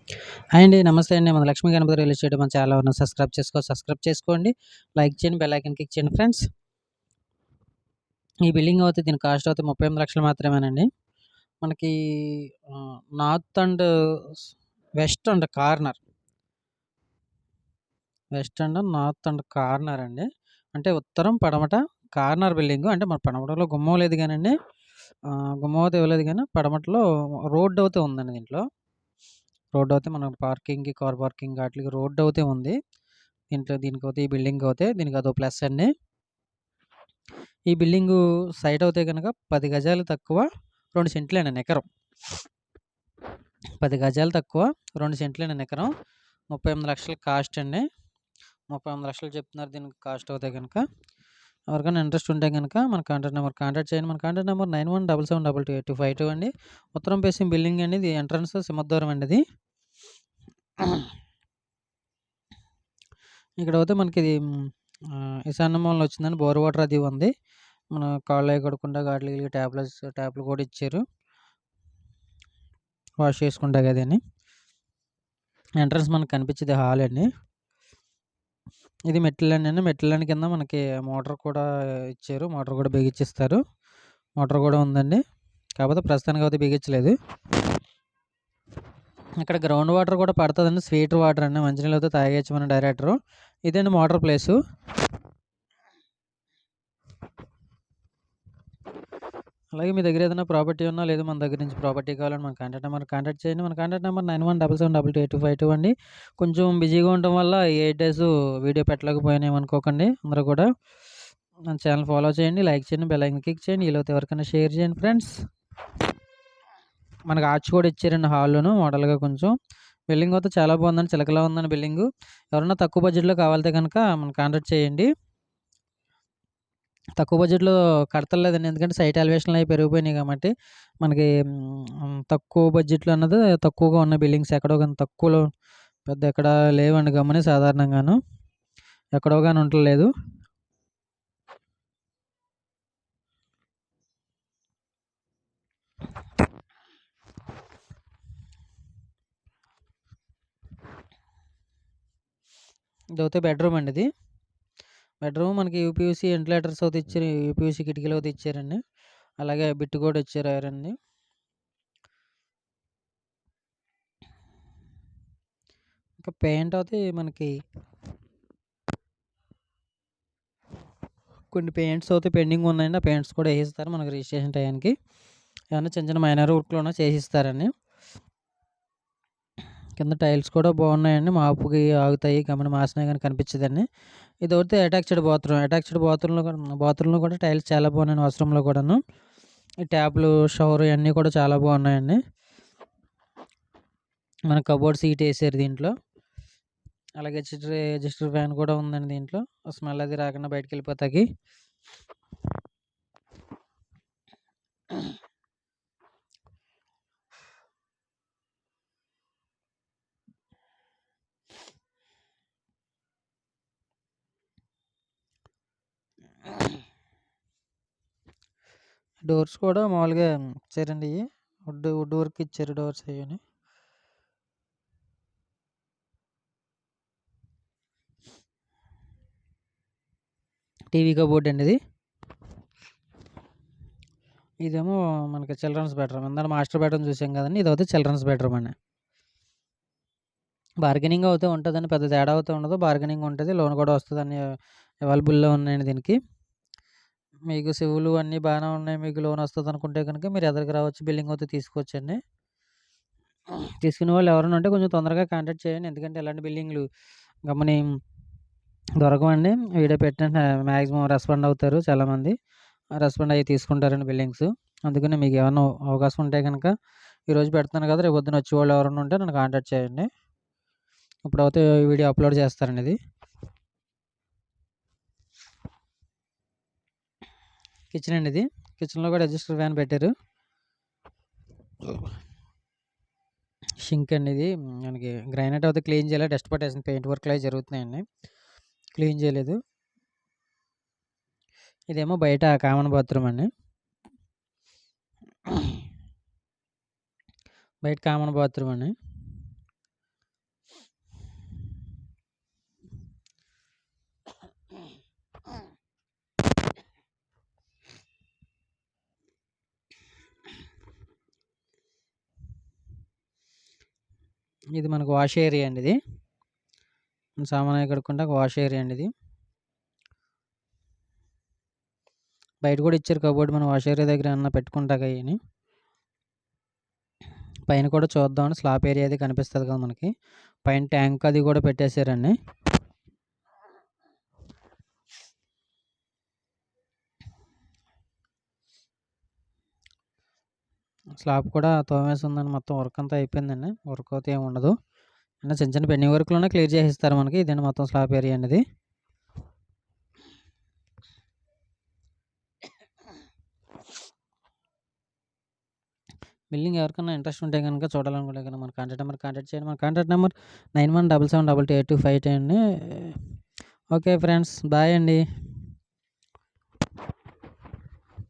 Hi అండి. నమస్తే అండి. మన లక్ష్మీ గణపతి రియల్ ఎస్టేట్ మన ఛానల్ ఎవరైనా సబ్స్క్రైబ్ చేసుకోండి. లైక్ చేయండి, బెల్ ఐకాన్ క్లిక్ చేయండి ఫ్రెండ్స్. ఈ బిల్డింగ్ అవుతే దీని కాస్ట్ అవుతే 38,00,000 మాత్రమేనండి. మనకి north and west and corner north and corner అండి. అంటే ఉత్తరం, పడమట కార్నర్ బిల్డింగ్. అంటే మన పడమటలో గుమ్మం లేదు గానండి. గుమ్మం అయితే ఇవ్వలేదు గానీ పడమటలో రోడ్ అయితే ఉందండి దీంట్లో. రోడ్ అయితే మనం పార్కింగ్‌కి, కార్ పార్కింగ్ ఆటిలకి రోడ్ అయితే ఉంది. దీనికైతే ఈ బిల్డింగ్ అవుతే దీనికి అదో ప్లస్ అండి. ఈ బిల్డింగు సైట్ అవుతే గనక 10 గజాలు తక్కువ 2 సెంట్లేనండి ఎకరం. 10 గజాలు తక్కువ 2 సెంట్లేనండి ఎకరం. 38,00,000 కాస్ట్ అండి. 38,00,000 చెప్తున్నారు దీనికి కాస్ట్ అవుతే గనక. ఎవరికైనా ఇంట్రెస్ట్ ఉంటే గనక మన కాంటాక్ట్ చేయండి. మన కాంటాక్ట్ నెంబర్ 9177228252 అండి. ఉత్తరం ఫేసింగ్ బిల్డింగ్ అండి. ఇది ఎంట్రన్స్ సింహద్వారం అండి ఇది. ఇక్కడైతే మనకిది ఈశాన్య మూలన వచ్చిందండి. బోర్ వాటర్ అది ఉంది. మన కాళ్ళు అయి కడుక్కుంటాకి ఆటిలకి ట్యాప్లు కూడా ఇచ్చారు. వాష్ చేసుకుంటాకి అదని. ఎంట్రన్స్ మనకు కనిపించేది హాల్ అండి. ఇది మెట్లనండి. మెట్లని కింద మనకి మోటార్ కూడా ఇచ్చారు. మోటార్ కూడా బిగించిస్తారు. మోటార్ కూడా ఉందండి. కాకపోతే ప్రస్తుతానికి అయితే బిగించలేదు. ఇక్కడ గ్రౌండ్ వాటర్ కూడా పడతదండి. స్వీట్ వాటర్ అండి. మంచినీళ్ళు అయితే తాగేయచ్చు మన డైరెక్టరు. ఇదండి మోటార్ ప్లేసు. అలాగే మీ దగ్గర ఏదైనా ప్రాపర్టీ ఉన్నా లేదా మన దగ్గర నుంచి ప్రాపర్టీ కావాలని మన కాంటాక్ట్ చేయండి. మన కాంటాక్ట్ నెంబర్ 9177228252 అండి. కొంచెం బిజీగా ఉండటం వల్ల ఈ 8 డేస్ వీడియో పెట్టలేకపోయాను ఏమనుకోకండి అందరూ కూడా. మన ఛానల్ ఫాలో చేయండి, లైక్ చేయండి, బెల్ ఐకాన్ క్లిక్ చేయండి. వీలైతే ఎవరికైనా షేర్ చేయండి ఫ్రెండ్స్. మనకు ఆర్చ్ కూడా ఇచ్చారండి హాల్లోను మోడల్‌గా కొంచెం. బిల్డింగ్ అయితే చాలా బాగుందండి. చిలకలా ఉందండి బిల్డింగు. ఎవరన్నా తక్కువ బడ్జెట్‌లో కావాలితే గనక మన కాంటాక్ట్ చేయండి. తక్కువ బడ్జెట్‌లో కడతలేదండి. ఎందుకంటే సైట్ ఎలివేషన్‌లు అవి పెరిగిపోయినాయి కాబట్టి మనకి తక్కువ బడ్జెట్‌లో అన్నది తక్కువగా ఉన్న బిల్డింగ్స్ ఎక్కడో గాని తక్కువలో పెద్ద ఎక్కడ లేవండి గమ్ముని సాధారణంగాను. ఎక్కడో గాని ఉండలేదు. ఇదైతే బెడ్‌రూమ్ అండి ఇది. బెడ్‌రూమ్ మనకి యూపీవీసీ వెంటిలేటర్స్ అయితే ఇచ్చారు. యూపీవీసీ కిటికీలు అయితే ఇచ్చారండి. అలాగే బిట్ కూడా ఇచ్చారు ఐరన్‌ది. ఇంకా పెయింట్ అయితే మనకి కొన్ని పెయింట్స్ అయితే పెండింగ్ ఉన్నాయండి. ఆ పెయింట్స్ కూడా ఏసిస్తారు మనకి రిజిస్ట్రేషన్ టయానికి. ఏమన్నా చిన్న చిన్న మైనర్ వర్క్‌లు ఉన్నా చేసిస్తారండి. కింద టైల్స్ కూడా బాగున్నాయండి. మాపుకి ఆగుతాయి. గమ్మున మాసినా గాని కనిపించదండి. ఇదైతే బాత్రూమ్‌లో కూడా టైల్స్ చాలా బాగున్నాయండి వాష్‌రూమ్‌లో కూడాను. ఈ ట్యాప్‌లు, షవర్ ఇయన్నీ కూడా చాలా బాగున్నాయండి. మన కబోర్డ్ సీట్ ఏసారు దీంట్లో. అలాగే ఎగ్జాస్టర్ ఫ్యాన్ కూడా ఉందండి దీంట్లో. స్మెల్ అది రాకుండా బయటికెళ్ళిపోతాకి. డోర్స్ కూడా మామూలుగా ఇచ్చారండి ఇయి. వుడ్ వర్క్ ఇచ్చారు డోర్స్ అయ్యిని. టీవీ కబోర్డ్ అండి ఇది. ఇదేమో మనకి చిల్డ్రన్స్ బెడ్‌రూమ్. ఇందాక మాస్టర్ బెడ్‌రూమ్ చూసాం కదండీ! ఇదైతే చిల్డ్రన్స్ బెడ్‌రూమ్ అండి. బార్గెనింగ్ అయితే ఉంటదండి. పెద్ద తేడా అయితే ఉండదు. బార్గెనింగ్ ఉంటది. లోన్ కూడా వస్తదండి. అవైలబుల్‌లో ఉన్నాయండి దీనికి. మీకు సివులు అన్నీ బాగానే ఉన్నాయి. మీకు లోన్ వస్తదనుకుంటే గనుక మీరు ఎదరికి రావచ్చు. బిల్డింగ్ అయితే తీసుకోవచ్చండి. తీసుకునే వాళ్ళు ఎవరైనా ఉంటే కొంచెం తొందరగా కాంటాక్ట్ చేయండి. ఎందుకంటే ఇలాంటి బిల్డింగ్‌లు గమ్ముని దొరకవండి. వీడియో పెట్టిన మాక్సిమం రెస్పాండ్ అవుతారు చాలామంది. రెస్పాండ్ అయ్యి తీసుకుంటారండి బిల్డింగ్స్. అందుకని మీకు ఏమన్నా అవకాశం ఉంటే గనక ఈరోజు పెడుతున్నాను కదా! రేపు పొద్దున వచ్చేవాళ్ళు ఎవరైనా ఉంటే నన్ను కాంటాక్ట్ చేయండి. ఇప్పుడైతే వీడియో అప్లోడ్ చేస్తానండి ఇది. కిచెన్ అండి ఇది. కిచెన్‌లో కూడా ఎగ్జాస్టర్ ఫ్యాన్ పెట్టారు. షింక్ అండి ఇది. మనకి గ్రానైట్ అయితే క్లీన్ చేయాలి. డస్ట్ పట్టేసింది. పెయింట్ వర్క్‌లు అవి జరుగుతున్నాయండి. క్లీన్ చేయలేదు. ఇదేమో బయట కామన్ బాత్రూమ్ అండి. బయట కామన్ బాత్రూమ్ అండి. ఇది మనకు వాష్ ఏరియా అండి ఇది. సామాను అయి కడుక్కుంటే ఒక వాష్ ఏరియా అండి ఇది. బయట కూడా ఇచ్చారు కబోర్డ్ మనం వాష్ ఏరియా దగ్గర ఏమన్నా పెట్టుకుంటాక అయ్యని. పైన కూడా చూద్దామండి స్లాబ్ ఏరియా అది కనిపిస్తుంది కదా మనకి. పైన ట్యాంక్ అది కూడా పెట్టేశారండి. స్లాబ్ కూడా తోమేసి ఉందండి. మొత్తం వర్క్ అంతా అయిపోయిందండి. వర్క్ అయితే ఏమి ఉండదు. అంటే చిన్న చిన్న పెండింగ్ వర్క్‌లోనే క్లియర్ చేసిస్తారు మనకి. ఇదండి మొత్తం స్లాబ్ ఏరియా అండి ఇది. బిల్డింగ్ ఎవరికైనా ఇంట్రెస్ట్ ఉంటే గనుక చూడాలనుకుంటే గనుక మన కాంటాక్ట్ చేయండి. మన కాంటాక్ట్ నెంబర్ 9177728258 అండి. ఓకే ఫ్రెండ్స్, బాయ్ అండి.